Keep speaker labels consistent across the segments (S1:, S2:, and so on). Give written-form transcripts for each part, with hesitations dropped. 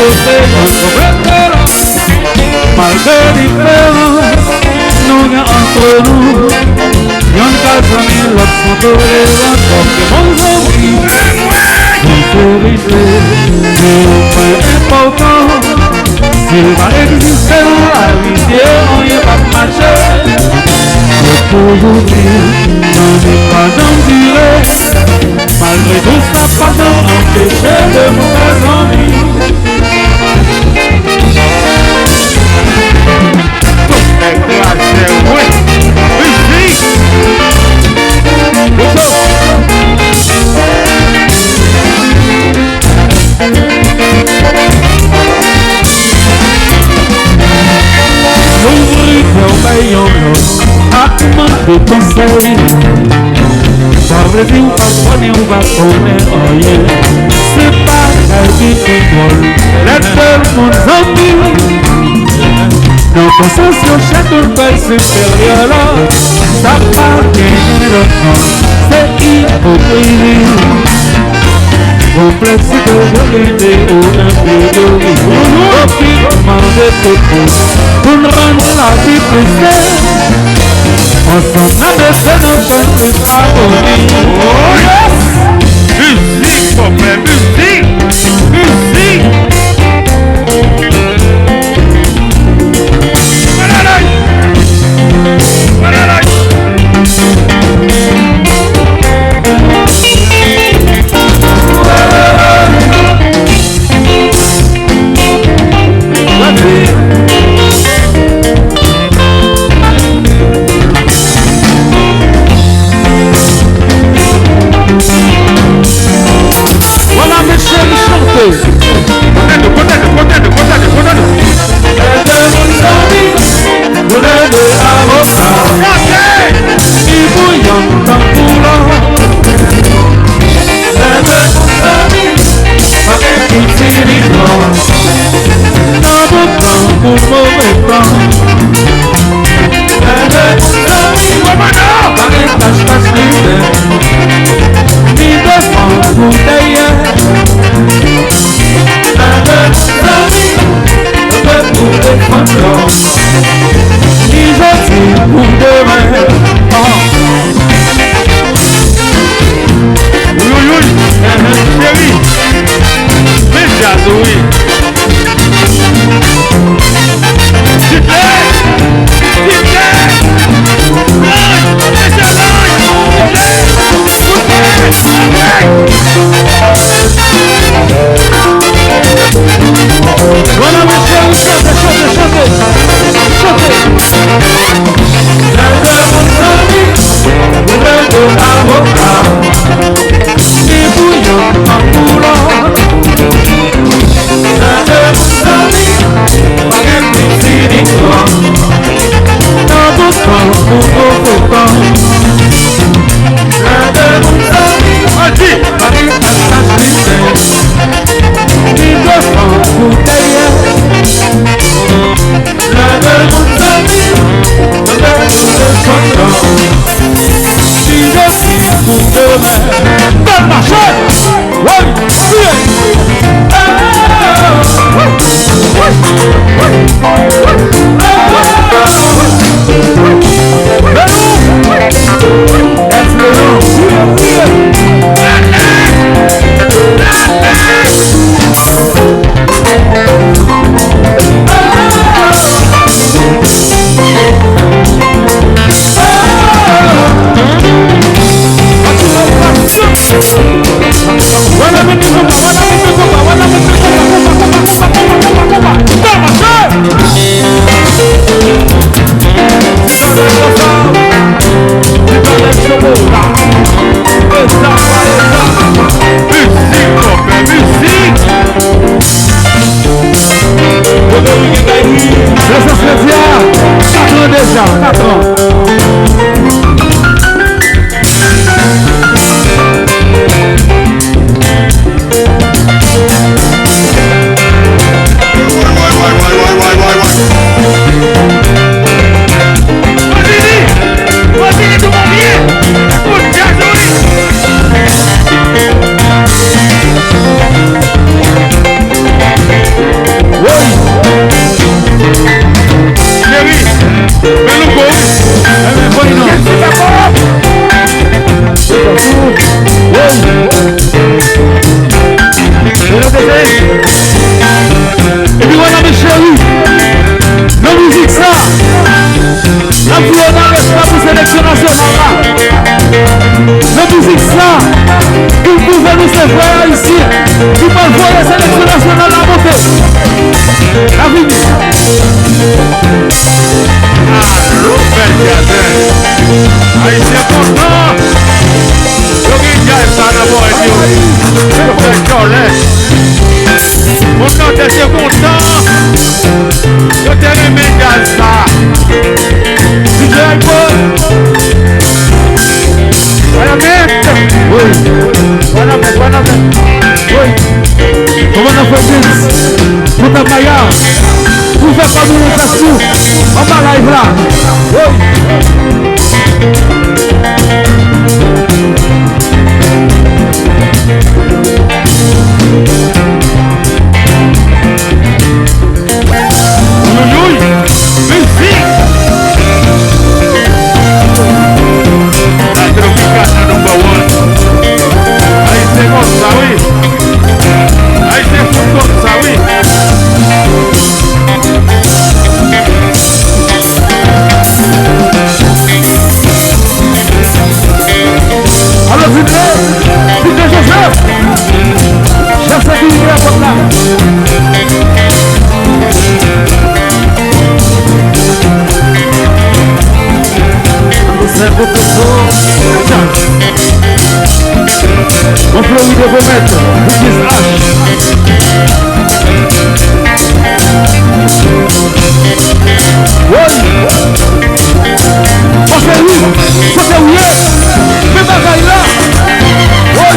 S1: côté, malgré différence, nous y entre nous. Y'en a qu'à l'autre photo les encore que mon ami. Il faut régler, c'est pas important. S'il va exister la vie, on y va marcher. Aujourd'hui, on n'est pas d'enduré. Malgré tout ça, pas d'empêcher de mauvais envies. De conseil, ça veut dire pas soigner ou pas connaître rien. C'est pas la vie qui vole, les deux mon ami. Nos concessions chaque belle supérieure là, ça appartient de nous, c'est hypocrisie. Complexe de vérité ou un peu de vie, pour nous demander pour nous rendre la vie plus saine. Ensemble, on essaie de faire plus harmonie. Oh yes! Musique, mon frère, musique! Musique! Et puis voilà mes chéris, la musique ça, la vie on n'arrête pas pour sélection nationale là. La musique ça, il pouvait nous faire voir ici, qui peut voir la sélection nationale à monter. La vie.
S2: Ah, Robert Gazin, Haïtien content. Mon nom était content. Je t'ai aimé ça.
S1: Tu t'es un peu.
S2: Voilà, mais.
S1: Oui.
S2: Voilà.
S1: Oui. Comment on a fait this? Pour ta maillard. Pour faire pas nous les cassous. On va live là. Oui. On peut lui remettre, which is Ash. Oui. Parce oui, mais bagaille là. Oui.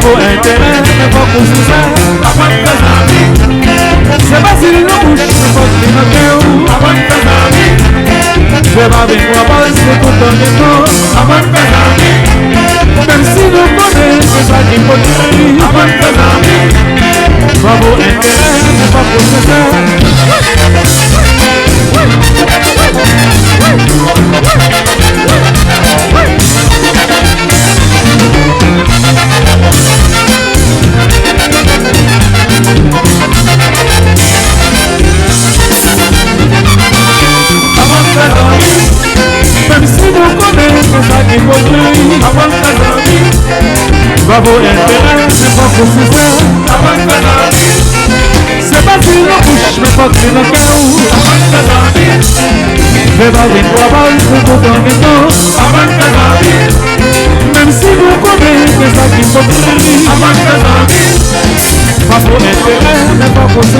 S1: vos intérêts, mais pas pour ça. C'est pas si le bouche, mais pas si le cœur. C'est pas bien pour avoir, c'est tout dans les temps. Même si nous connaissons, c'est ça qui faut dire. Pas vos intérêts, mais pas pour ça. Même si nous connaissons ça qui faut dire. Pas vos intérêts, mais pas pour ça. C'est pas si le bouche, mais pas si le cœur. C'est pas bien pour avoir, c'est tout dans les temps. Même si vous connaissez, c'est ça qui faut dire. Pas vos intérêts, mais pas pour ça.